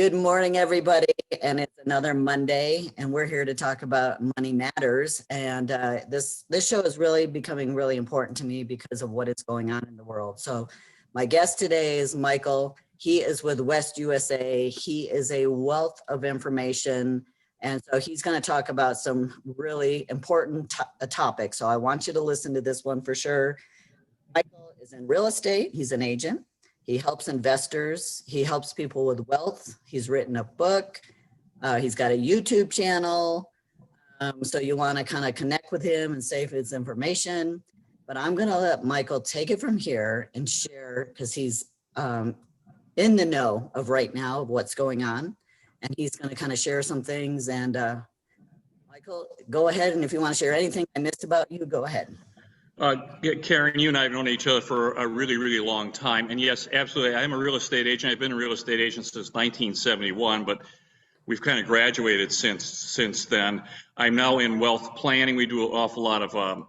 Good morning, everybody. And it's another Monday, and we're here to talk about Money Matters. And this show is really becoming really important to me because of what is going on in the world. So my guest today is Michael. He is with West USA. He is a wealth of information. And so he's going to talk about some really important topics. So I want you to listen to this one for sure. Michael is in real estate. He's an agent. He helps investors. He helps people with wealth. He's written a book. He's got a YouTube channel. So you want to kind of connect with him and save his information. But I'm going to let Michael take it from here and share, because he's in the know of right now of what's going on. And he's going to kind of share some things. And Michael, go ahead. And if you want to share anything I missed about you, go ahead. Karen, you and I have known each other for a really, really long time. And yes, absolutely. I'm a real estate agent. I've been a real estate agent since 1971, but we've kind of graduated since then. I'm now in wealth planning. We do an awful lot of what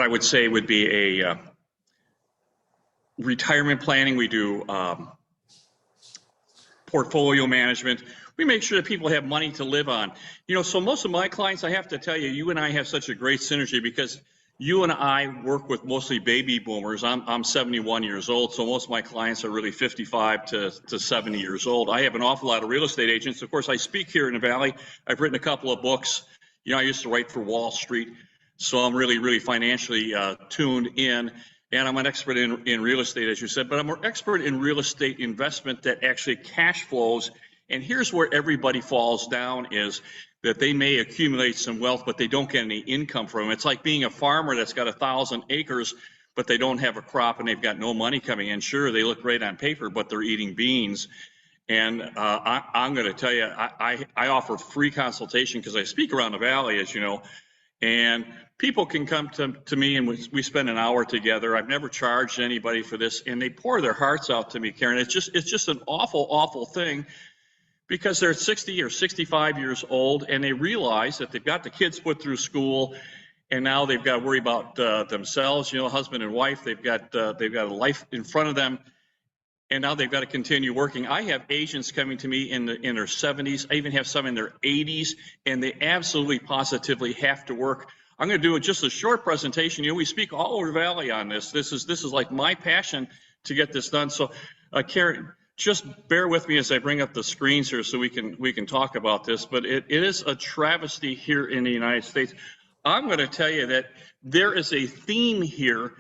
I would say would be a retirement planning. We do portfolio management. We make sure that people have money to live on. You know, so most of my clients, I have to tell you, you and I have such a great synergy because you and I work with mostly baby boomers. I'm 71 years old, so most of my clients are really 55 to 70 years old. I have an awful lot of real estate agents. Of course, I speak here in the Valley. I've written a couple of books. You know, I used to write for Wall Street, so I'm really, really financially tuned in. And I'm an expert in real estate, as you said, but I'm an expert in real estate investment that actually cash flows. And here's where everybody falls down, is that they may accumulate some wealth, but they don't get any income from it. It's like being a farmer that's got 1,000 acres, but they don't have a crop and they've got no money coming in. Sure, they look great on paper, but they're eating beans. And I'm going to tell you, I offer free consultation because I speak around the Valley, as you know, and people can come to me and we spend an hour together. I've never charged anybody for this, and they pour their hearts out to me, Karen. It's just an awful, awful thing, because they're 60 or 65 years old and they realize that they've got the kids put through school, and now they've got to worry about themselves, you know, husband and wife. They've got a life in front of them, and now they've got to continue working. I have agents coming to me in their 70s. I even have some in their 80s, and they absolutely positively have to work. I'm going to do just a short presentation. You know, we speak all over the Valley on this. This is like my passion to get this done. So, Karen, just bear with me as I bring up the screens here so we can talk about this. But it is a travesty here in the United States. I'm going to tell you that there is a theme here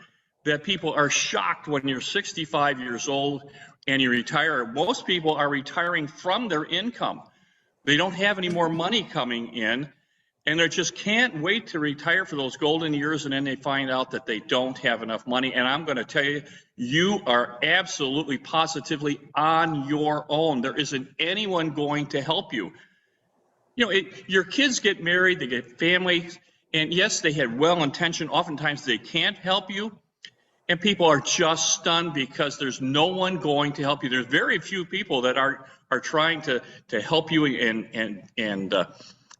that people are shocked when you're 65 years old and you retire. Most people are retiring from their income. They don't have any more money coming in, and they just can't wait to retire for those golden years, and then they find out that they don't have enough money. And I'm going to tell you, you are absolutely positively on your own. There isn't anyone going to help you. You know, your kids get married, they get families, and yes, they had well-intentioned. Oftentimes they can't help you, and people are just stunned because there's no one going to help you. There's very few people that are trying to help you, and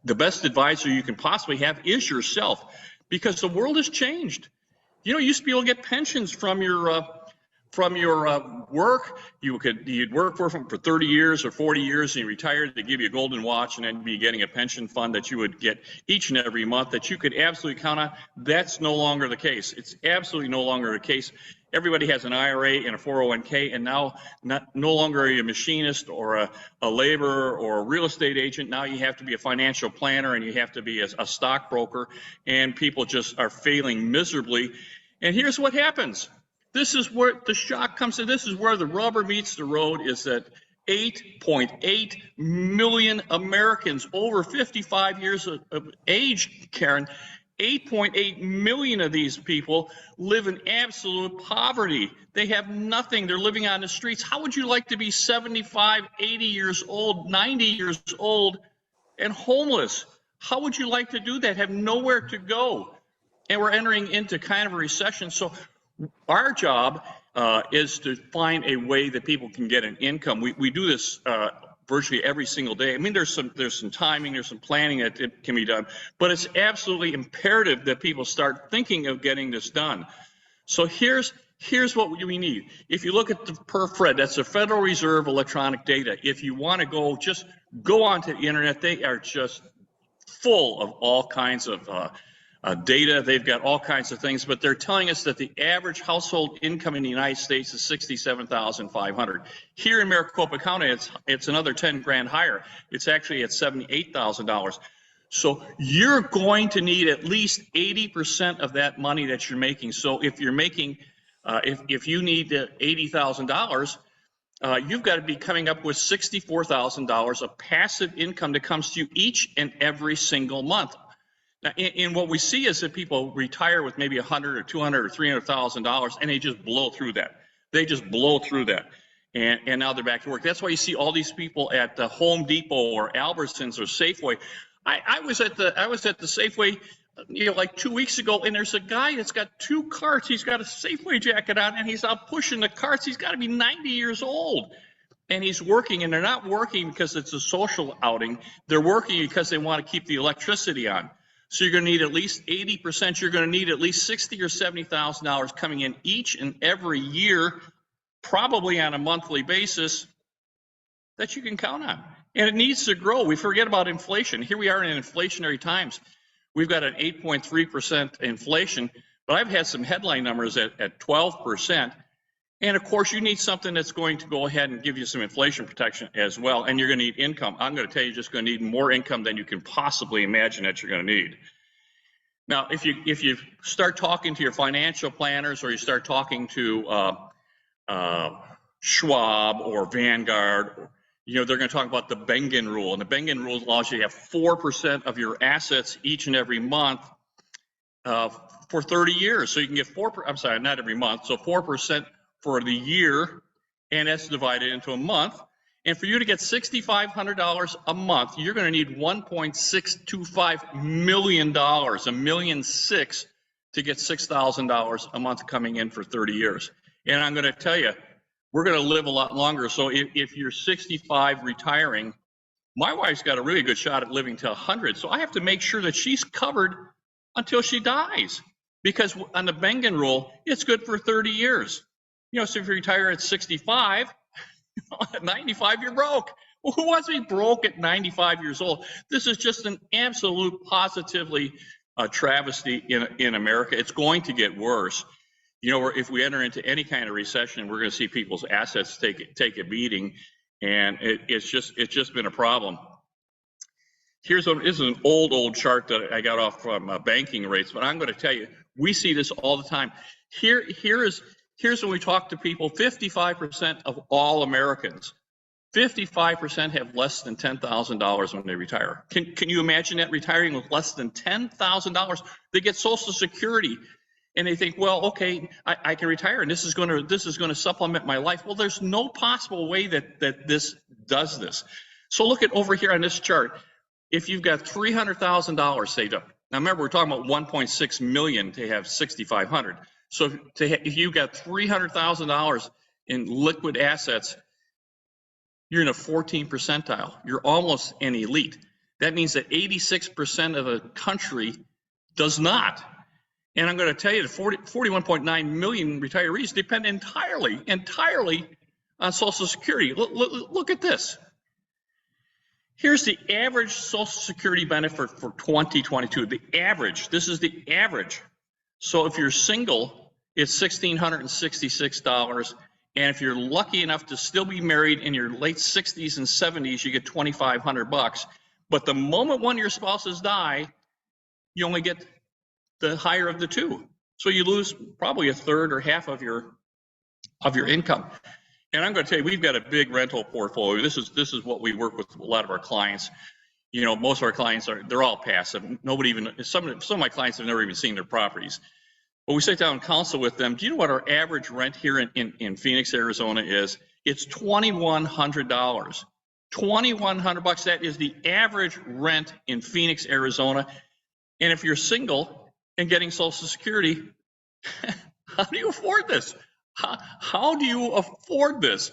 the best advisor you can possibly have is yourself, because the world has changed. You know, you used to be able to get pensions from your work. You'd work for 30 years or 40 years, and you retired. They give you a golden watch, and then be getting a pension fund that you would get each and every month that you could absolutely count on. That's no longer the case. It's absolutely no longer the case. Everybody has an IRA and a 401k, and now no longer are you a machinist or a laborer or a real estate agent. Now you have to be a financial planner, and you have to be a stockbroker, and people just are failing miserably. And here's what happens. This is where the shock comes in. This is where the rubber meets the road, is that 8.8 million Americans over 55 years of age, Karen, 8.8 million of these people live in absolute poverty. They have nothing. They're living on the streets. How would you like to be 75, 80 years old, 90 years old, and homeless? How would you like to do that? Have nowhere to go. And we're entering into kind of a recession. So our job is to find a way that people can get an income. We do this virtually every single day. I mean, there's some timing, there's some planning that it can be done, but it's absolutely imperative that people start thinking of getting this done. So here's Here's what we need. If you look at the per FRED, that's the Federal Reserve electronic data. If you want to go, just go onto the internet. They are just full of all kinds of data. They've got all kinds of things, but they're telling us that the average household income in the United States is $67,500. Here in Maricopa County, it's another 10 grand higher. It's actually at $78,000. So you're going to need at least 80% of that money that you're making. So if you're making, if you need $80,000, you've got to be coming up with $64,000 of passive income that comes to you each and every single month. Now, and what we see is that people retire with maybe $100 or $200 or $300,000, and they just blow through that. They just blow through that, and now they're back to work. That's why you see all these people at the Home Depot or Albertsons or Safeway. I was at the Safeway, like 2 weeks ago, and there's a guy that's got 2 carts. He's got a Safeway jacket on, and he's out pushing the carts. He's got to be 90 years old. And he's working, and they're not working because it's a social outing. They're working because they want to keep the electricity on. So you're going to need at least 80%. You're going to need at least $60,000 or $70,000 coming in each and every year, probably on a monthly basis, that you can count on. And it needs to grow. We forget about inflation. Here we are in inflationary times. We've got an 8.3% inflation, but I've had some headline numbers at 12%. And of course, you need something that's going to go ahead and give you some inflation protection as well. And you're going to need income. I'm going to tell you, you're just going to need more income than you can possibly imagine that you're going to need. Now, if you start talking to your financial planners, or you start talking to Schwab or Vanguard, they're going to talk about the Bengen rule. And the Bengen rule allows you to have 4% of your assets each and every month for 30 years. So you can get 4%, I'm sorry, not every month, so 4% for the year, and that's divided into a month. And for you to get $6,500 a month, you're going to need $1.625 million, $1.6 million, to get $6,000 a month coming in for 30 years. And I'm going to tell you, we're going to live a lot longer. So if you're 65 retiring, my wife's got a really good shot at living to 100. So I have to make sure that she's covered until she dies, because on the Bengen rule, it's good for 30 years. So if you retire at 65, at 95, you're broke. Well, who wants to be broke at 95 years old? This is just an absolute, positively travesty in America. It's going to get worse. If we enter into any kind of recession, we're going to see people's assets take a beating, and it's just been a problem. This is an old chart that I got off from banking rates, but I'm going to tell you, we see this all the time. Here's when we talk to people. 55% of all Americans, 55% have less than $10,000 when they retire. Can you imagine that, retiring with less than $10,000? They get Social Security, and they think, well, okay, I can retire, and this is going to supplement my life. Well, there's no possible way that this does this. So look at over here on this chart. If you've got $300,000 saved up, now remember, we're talking about 1.6 million to have 6,500. So if you've got $300,000 in liquid assets, you're in a 14th percentile. You're almost an elite. That means that 86% of the country does not. And I'm going to tell you that 41.9 million retirees depend entirely on Social Security. Look at this. Here's the average Social Security benefit for 2022. The average. This is the average. So if you're single, it's $1,666. And if you're lucky enough to still be married in your late 60s and 70s, you get $2,500. But the moment one of your spouses die, you only get the higher of the two. So you lose probably a third or half of your income. And I'm going to tell you, we've got a big rental portfolio. This is what we work with a lot of our clients. Most of our clients they're all passive. Some of my clients have never even seen their properties. But we sit down and counsel with them. Do you know what our average rent here in Phoenix, Arizona is? It's $2,100. $2,100. That is the average rent in Phoenix, Arizona. And if you're single and getting Social Security, how do you afford this? How do you afford this?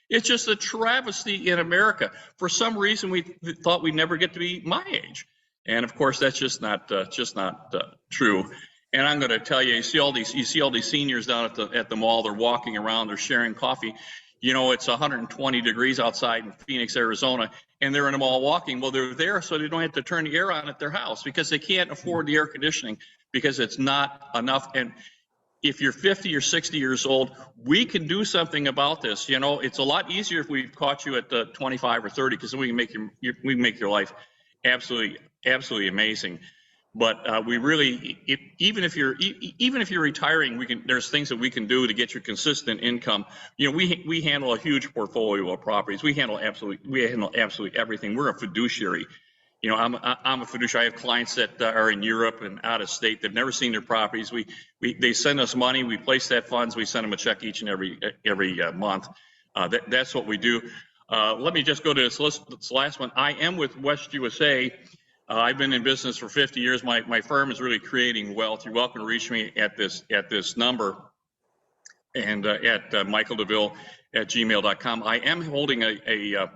It's just a travesty in America. For some reason, we thought we'd never get to be my age, and of course, that's just not true. And I'm going to tell you, you see all these seniors down at the mall. They're walking around, they're sharing coffee. You know, it's 120 degrees outside in Phoenix, Arizona, and they're in the mall walking. Well, they're there so they don't have to turn the air on at their house because they can't afford the air conditioning because it's not enough. And if you're 50 or 60 years old, we can do something about this. You know, it's a lot easier if we've caught you at 25 or 30 because then we can make your life absolutely amazing. But we really, even if you're retiring, there's things that we can do to get you consistent income. You know, we handle a huge portfolio of properties. We handle absolutely everything. We're a fiduciary. You know, I'm a fiduciary. I have clients that are in Europe and out of state. They've never seen their properties. They send us money. We place that funds. We send them a check each and every month. That's what we do. Let me just go to this last one. I am with West USA. I've been in business for 50 years. My firm is really creating wealth. You're welcome to reach me at this number and at michaeldouville@gmail.com. I am holding a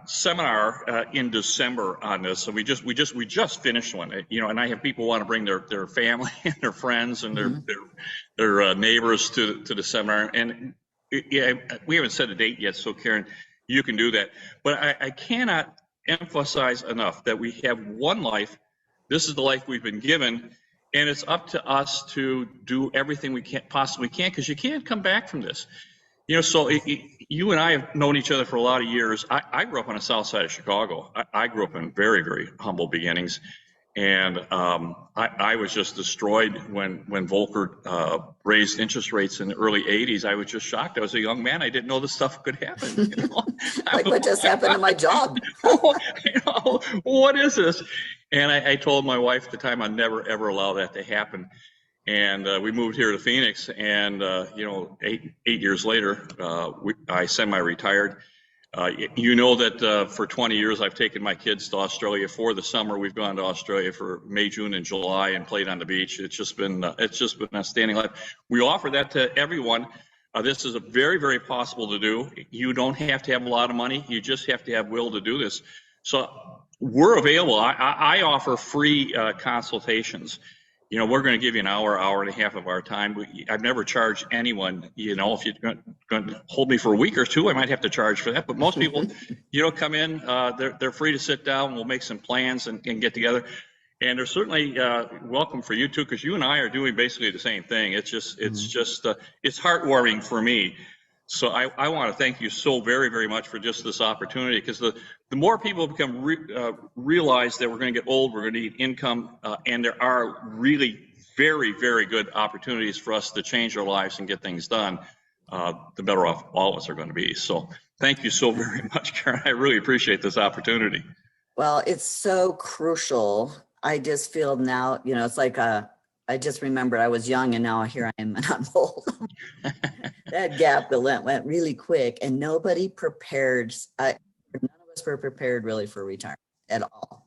seminar in December on this. So we just finished one. You know, and I have people want to bring their family and their friends and their neighbors to the seminar. And we haven't set a date yet, so Karen, you can do that. But I cannot emphasize enough that we have one life. This is the life we've been given, and it's up to us to do everything we possibly can, because you can't come back from this. You know, so you and I have known each other for a lot of years. I grew up on the south side of Chicago. I grew up in very, very humble beginnings. And I was just destroyed when Volcker raised interest rates in the early 80s. I was just shocked. I was a young man. I didn't know this stuff could happen. You know? Like what just happened to my job. You know, what is this? And I told my wife at the time I'd never, ever allow that to happen. And we moved here to Phoenix. And, you know, eight years later, I semi-retired. You know that for 20 years I've taken my kids to Australia. For the summer, we've gone to Australia for May, June, and July and played on the beach. It's just been an outstanding life. We offer that to everyone. This is a very, very possible to do. You don't have to have a lot of money. You just have to have will to do this. So we're available. I offer free consultations. You know, we're going to give you an hour and a half of our time. I've never charged anyone. You know, if you're going to hold me for a week or two, I might have to charge for that. But most people, you know, come in, they're free to sit down. We'll make some plans and get together. And they're certainly welcome for you too, because you and I are doing basically the same thing. It's heartwarming for me. So I want to thank you so very, very much for just this opportunity, because the more people become realize that we're going to get old, we're going to need income, and there are really very, very good opportunities for us to change our lives and get things done, the better off all of us are going to be. So thank you so very much, Karen. I really appreciate this opportunity. Well, it's so crucial. I just feel now, you know, it's like I just remember I was young and now here I am and I'm old. That gap went really quick, and nobody prepared. None of us were prepared really for retirement at all.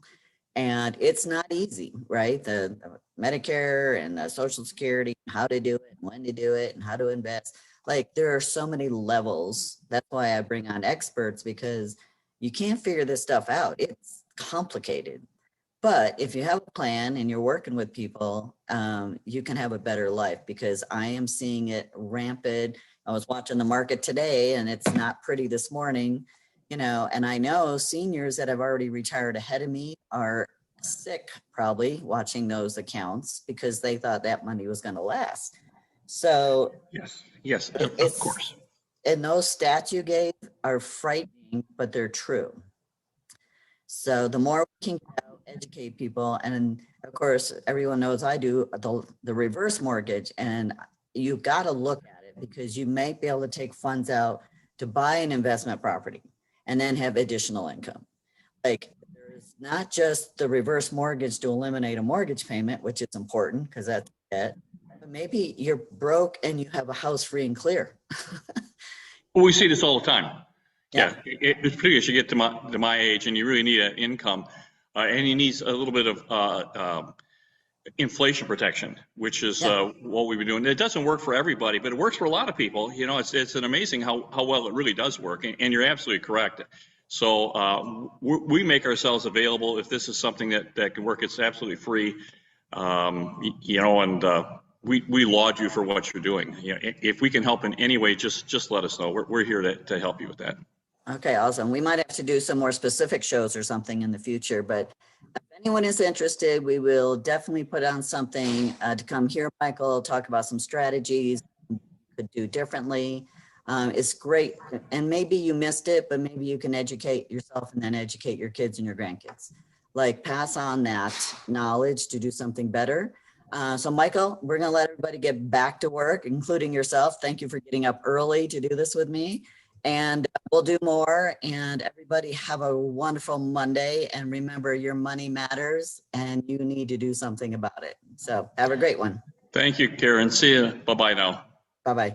And it's not easy, right? The Medicare and the Social Security, how to do it, and when to do it, and how to invest. Like, there are so many levels. That's why I bring on experts, because you can't figure this stuff out. It's complicated. But if you have a plan and you're working with people, you can have a better life, because I am seeing it rampant. I was watching the market today and it's not pretty this morning, you know, and I know seniors that have already retired ahead of me are sick probably watching those accounts because they thought that money was going to last. So yes, of course. And those stats you gave are frightening, but they're true. So the more we can educate people, and of course everyone knows I do the reverse mortgage, and you've got to look at it because you may be able to take funds out to buy an investment property and then have additional income. Like, there's not just the reverse mortgage to eliminate a mortgage payment, which is important because that's debt, but maybe you're broke and you have a house free and clear. Well, we see this all the time. Yeah, it's particularly as you get to my age and you really need an income. And he needs a little bit of inflation protection, which is what we've been doing. It doesn't work for everybody, but it works for a lot of people. You know, it's an amazing how well it really does work. And you're absolutely correct. So we make ourselves available if this is something that can work. It's absolutely free. And we laud you for what you're doing. If we can help in any way, just let us know. We're here to help you with that. Okay, awesome. We might have to do some more specific shows or something in the future, but if anyone is interested, we will definitely put on something to come here, Michael, talk about some strategies you could do differently. It's great. And maybe you missed it, but maybe you can educate yourself and then educate your kids and your grandkids. Like pass on that knowledge to do something better. So Michael, we're going to let everybody get back to work, including yourself. Thank you for getting up early to do this with me. And we'll do more. And everybody have a wonderful Monday. And remember, your money matters and you need to do something about it. So have a great one. Thank you, Karen. See you. Bye-bye now. Bye-bye.